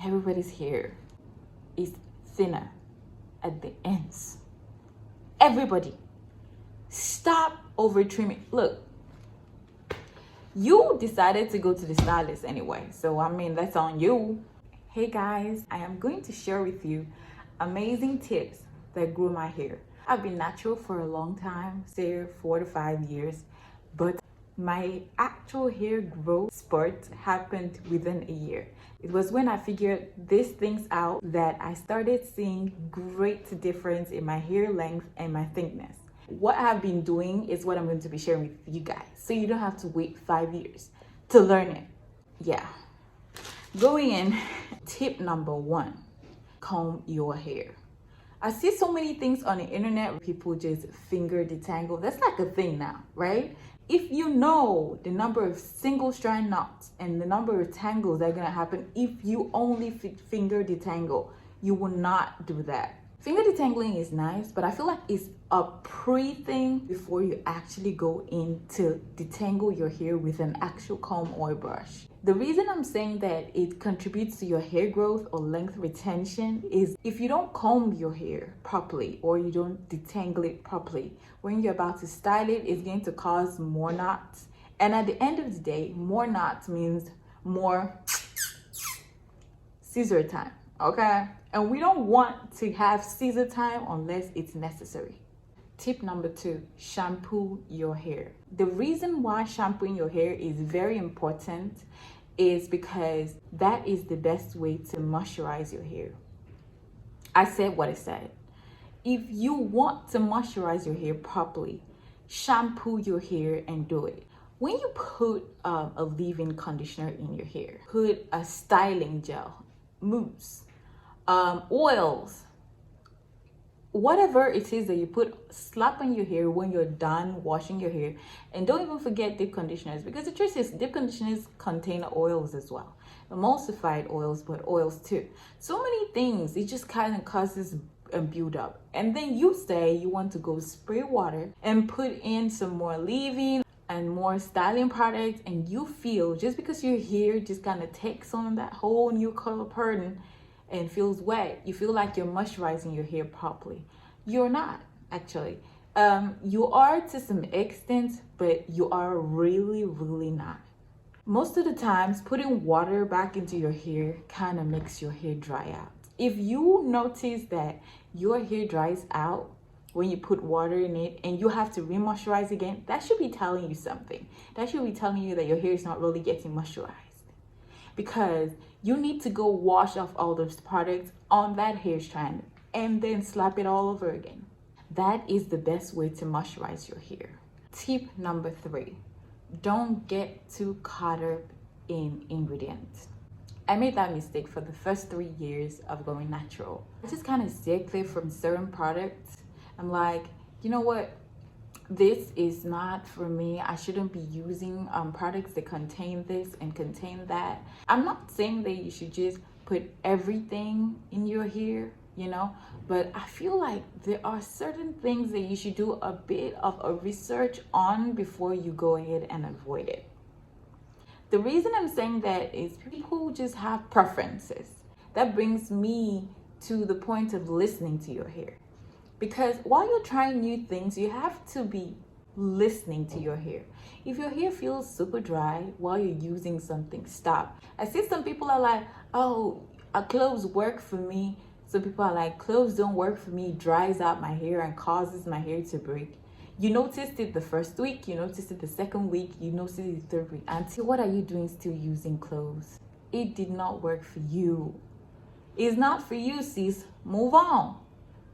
Everybody's hair is thinner at the ends. Everybody, stop over trimming. Look, you decided to go to the stylist anyway, so I mean, that's on you. Hey guys, I am going to share with you amazing tips that grew my hair. I've been natural for a long time, say 4 to 5 years, but my actual hair growth spurt happened within a year. It was when I figured these things out that I started seeing great difference in my hair length and my thickness. What I've been doing is what I'm going to be sharing with you guys, so you don't have to wait 5 years to learn it. Yeah. Going in, tip number 1, comb your hair. I see so many things on the internet where people just finger detangle. That's like a thing now, right? If you know the number of single strand knots and the number of tangles that are gonna happen if you only finger detangle, you will not do that. Finger detangling is nice, but I feel like it's a pre-thing before you actually go in to detangle your hair with an actual comb or brush. The reason I'm saying that it contributes to your hair growth or length retention is if you don't comb your hair properly or you don't detangle it properly, when you're about to style it, it's going to cause more knots. And at the end of the day, more knots means more scissor time, okay? And we don't want to have scissor time unless it's necessary. Tip number 2, shampoo your hair. The reason why shampooing your hair is very important is because that is the best way to moisturize your hair. I said what I said. If you want to moisturize your hair properly, shampoo your hair and do it. When you put a leave-in conditioner in your hair, put a styling gel, mousse, oils, whatever it is that you put, slap on your hair when you're done washing your hair. And don't even forget deep conditioners, because the truth is deep conditioners contain oils as well, emulsified oils, but oils too. So many things, it just kind of causes a build up. And then you say you want to go spray water and put in some more leave-in and more styling products, and you feel, just because your hair just kind of takes on that whole new color pattern and feels wet, you feel like you're moisturizing your hair properly. You're not, actually. You are to some extent, but you are really, really not. Most of the times, putting water back into your hair kind of makes your hair dry out. If you notice that your hair dries out when you put water in it and you have to re-moisturize again, that should be telling you something. That should be telling you that your hair is not really getting moisturized, because you need to go wash off all those products on that hair strand and then slap it all over again. That is the best way to moisturize your hair. Tip number 3, don't get too caught up in ingredients. I made that mistake for the first 3 years of going natural. I just kind of stay clear from certain products. I'm like, you know what? This is not for me. I shouldn't be using products that contain this and contain that. I'm not saying that you should just put everything in your hair, you know, but I feel like there are certain things that you should do a bit of a research on before you go ahead and avoid it. The reason I'm saying that is people just have preferences. That brings me to the point of listening to your hair. Because while you're trying new things, you have to be listening to your hair. If your hair feels super dry while you're using something, stop. I see some people are like, oh, cloves work for me. Some people are like, cloves don't work for me, dries out my hair and causes my hair to break. You noticed it the first week, you noticed it the second week, you noticed it the third week. Auntie, what are you doing still using cloves? It did not work for you. It's not for you, sis. Move on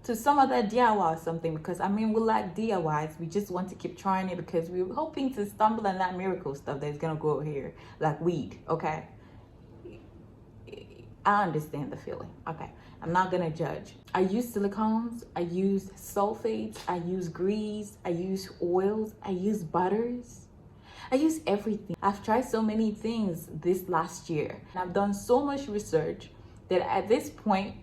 to some other DIY or something, because I mean, we like DIYs. We just want to keep trying it because we're hoping to stumble on that miracle stuff that's gonna grow here like weed, okay? I understand the feeling, okay? I'm not gonna judge. I use silicones, I use sulfates, I use grease, I use oils, I use butters. I use everything. I've tried so many things this last year. And I've done so much research that at this point,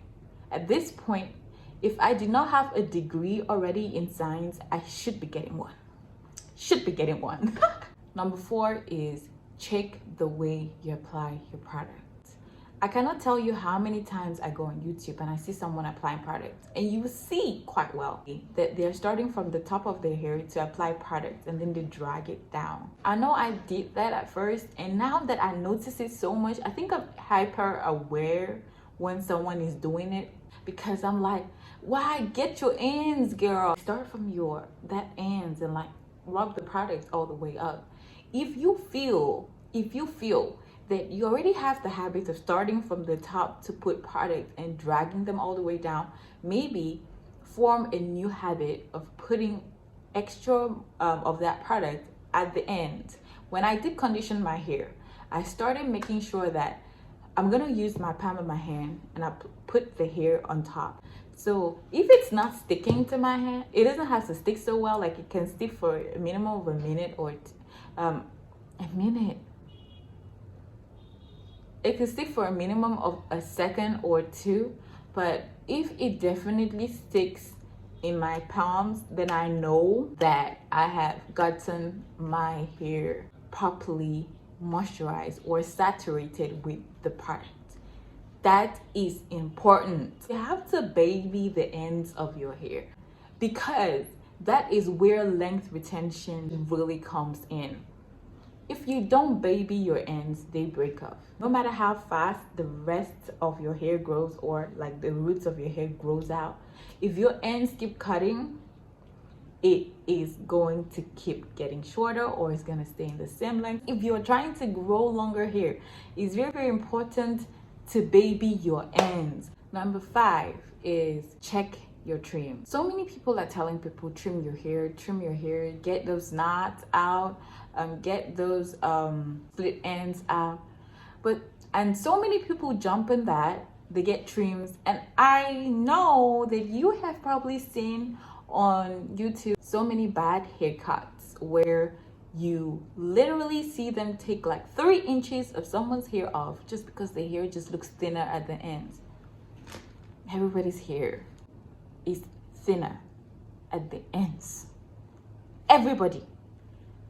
if I did not have a degree already in science, I should be getting one. Number 4 is check the way you apply your product. I cannot tell you how many times I go on YouTube and I see someone applying products, and you see quite well that they're starting from the top of their hair to apply products and then they drag it down. I know I did that at first, and now that I notice it so much, I think I'm hyper aware when someone is doing it, because I'm like, why? Get your ends, girl. Start from that ends and like rub the product all the way up. If you feel that you already have the habit of starting from the top to put products and dragging them all the way down, maybe form a new habit of putting extra of that product at the end. When I did condition my hair, I started making sure that I'm gonna use my palm of my hand and I put the hair on top. So if it's not sticking to my hand, it doesn't have to stick so well. Like, it can stick for a minimum of a minute or a minute. It can stick for a minimum of a second or two, but if it definitely sticks in my palms, then I know that I have gotten my hair properly moisturized or saturated with the product. That is important. You have to baby the ends of your hair, because that is where length retention really comes in. If you don't baby your ends, they break off. No matter how fast the rest of your hair grows, or like the roots of your hair grows out, if your ends keep cutting, it is going to keep getting shorter, or it's going to stay in the same length. If you're trying to grow longer hair, it's very, very important to baby your ends. Number 5 is check your trim. So many people are telling people, trim your hair, get those knots out, get those split ends out. And so many people jump in that, they get trims. And I know that you have probably seen on YouTube so many bad haircuts where you literally see them take like 3 inches of someone's hair off just because the hair just looks thinner at the ends. Everybody's hair is thinner at the ends. Everybody,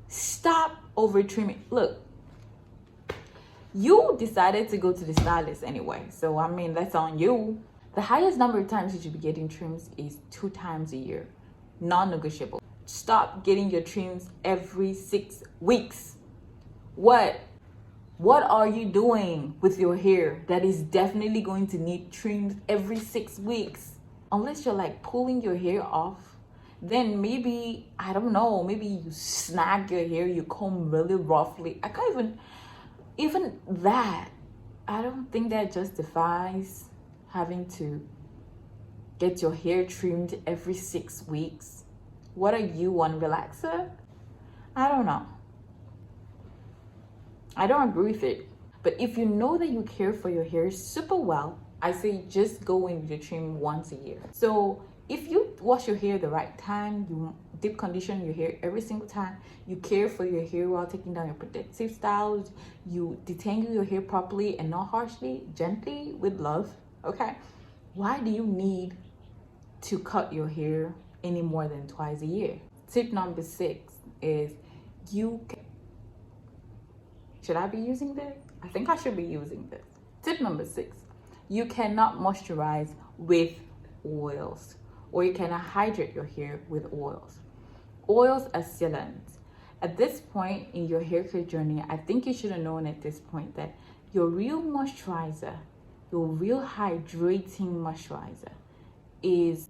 stop over trimming. Look, you decided to go to the stylist anyway, so I mean, that's on you. The highest number of times you should be getting trims is 2 times a year, non-negotiable. Stop getting your trims every 6 weeks. What are you doing with your hair that is definitely going to need trims every 6 weeks? Unless you're like pulling your hair off, then maybe, I don't know, maybe you snag your hair, you comb really roughly. I can't even that. I don't think that justifies having to get your hair trimmed every 6 weeks. What are you, one relaxer? I don't know. I don't agree with it. But if you know that you care for your hair super well, I say just go in with your trim once a year. So if you wash your hair the right time, you deep condition your hair every single time, you care for your hair while taking down your protective styles, you detangle your hair properly and not harshly, gently, with love, okay? Why do you need to cut your hair any more than twice a year? Tip number 6 is should I be using this? I think I should be using this. Tip number 6, you cannot moisturize with oils, or you cannot hydrate your hair with oils. Oils are sealants. At this point in your hair care journey, I think you should have known at this point that your real moisturizer, your real hydrating moisturizer is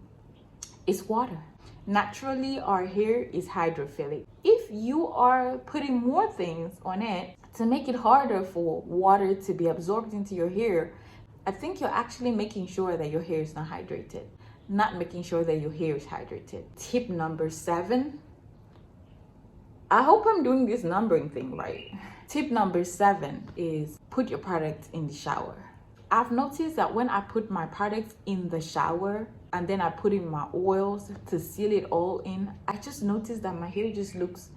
water. Naturally, our hair is hydrophilic. If you are putting more things on it to make it harder for water to be absorbed into your hair, I think you're actually making sure that your hair is not hydrated, not making sure that your hair is hydrated. Tip number 7. I hope I'm doing this numbering thing right. Tip number 7 is put your product in the shower. I've noticed that when I put my products in the shower and then I put in my oils to seal it all in, I just noticed that my hair just looks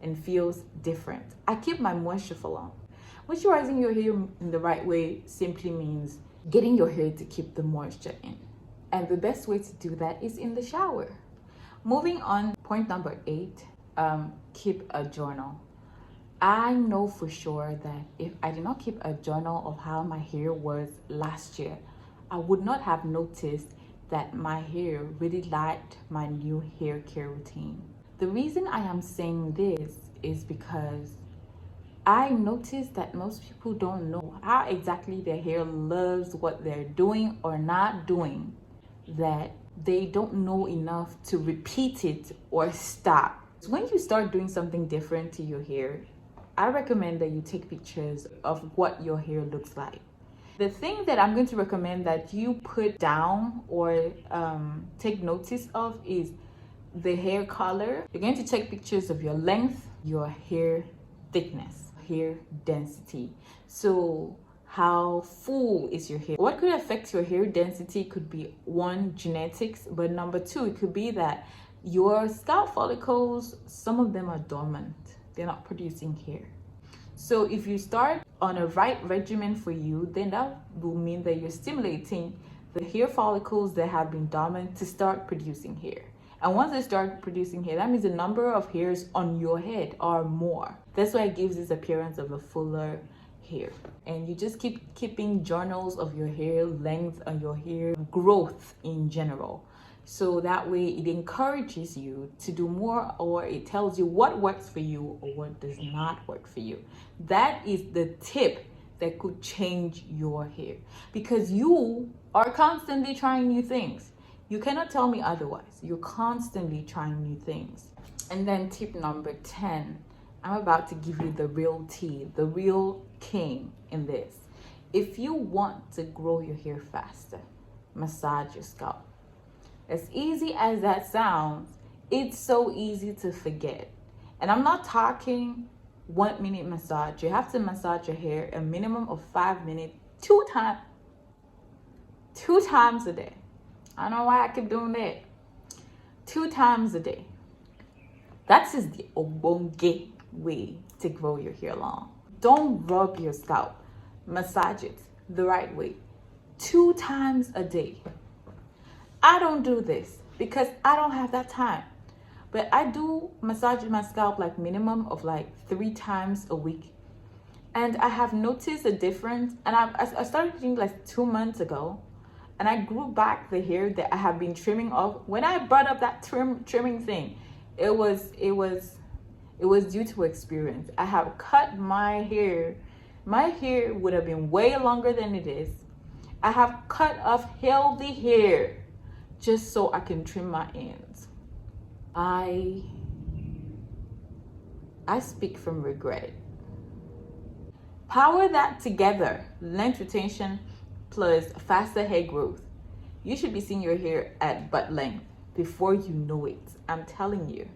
and feels different. I keep my moisture for long. Moisturizing your hair in the right way simply means getting your hair to keep the moisture in. And the best way to do that is in the shower. Moving on, point number 8, keep a journal. I know for sure that if I did not keep a journal of how my hair was last year, I would not have noticed that my hair really liked my new hair care routine. The reason I am saying this is because I noticed that most people don't know how exactly their hair loves what they're doing or not doing, that they don't know enough to repeat it or stop. When you start doing something different to your hair, I recommend that you take pictures of what your hair looks like. The thing that I'm going to recommend that you put down or take notice of is the hair color. You're going to take pictures of your length, your hair thickness, hair density. So how full is your hair? What could affect your hair density could be one, genetics, but number two, it could be that your scalp follicles, some of them are dormant. They're not producing hair. So if you start on a right regimen for you, then that will mean that you're stimulating the hair follicles that have been dormant to start producing hair. And once they start producing hair, that means the number of hairs on your head are more. That's why it gives this appearance of a fuller hair. And you just keep keeping journals of your hair length and your hair growth in general. So that way it encourages you to do more, or it tells you what works for you or what does not work for you. That is the tip that could change your hair, because you are constantly trying new things. You cannot tell me otherwise. You're constantly trying new things. And then tip number 10, I'm about to give you the real tea, the real king in this. If you want to grow your hair faster, massage your scalp. As easy as that sounds, it's so easy to forget. And I'm not talking 1 minute massage. You have to massage your hair a minimum of 5 minutes, two times a day. I don't know why I keep doing that. 2 times a day. That is the obonge way to grow your hair long. Don't rub your scalp. Massage it the right way. 2 times a day. I don't do this because I don't have that time. But I do massage my scalp like minimum of like 3 times a week. And I have noticed a difference. And I started doing like 2 months ago. And I grew back the hair that I have been trimming off. When I brought up that trimming thing, it was due to experience. I have cut my hair. My hair would have been way longer than it is. I have cut off healthy hair just so I can trim my ends. I speak from regret. Power that together, length retention plus faster hair growth. You should be seeing your hair at butt length before you know it. I'm telling you.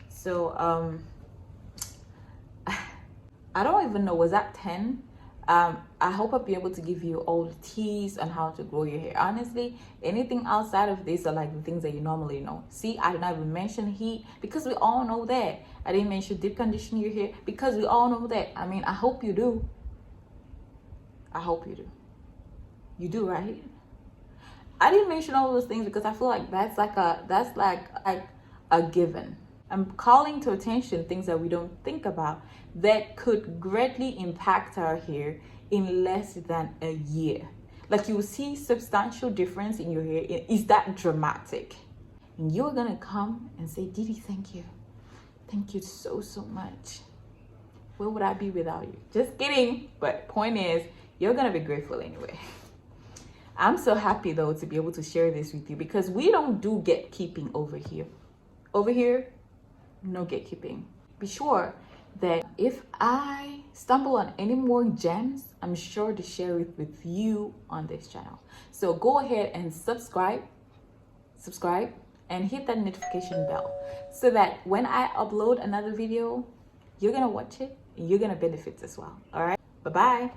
So I don't even know, was that 10? I hope I'll be able to give you all the teas on how to grow your hair. Honestly, anything outside of this are like the things that you normally know. See, I did not even mention heat because we all know that. I didn't mention deep condition your hair because we all know that. I mean, I hope you do. I hope you do. You do, right? I didn't mention all those things because I feel like that's like a given. I'm calling to attention things that we don't think about that could greatly impact our hair in less than a year. Like, you will see substantial difference in your hair. Is that dramatic? And you're gonna come and say, Didi, thank you. Thank you so much. Where would I be without you? Just kidding. But point is, you're gonna be grateful anyway. I'm so happy though to be able to share this with you because we don't do gatekeeping over here. Over here, no gatekeeping. Be sure that if I stumble on any more gems, I'm sure to share it with you on this channel. So go ahead and subscribe and hit that notification bell so that when I upload another video, you're gonna watch it and you're gonna benefit as well. All right, bye-bye.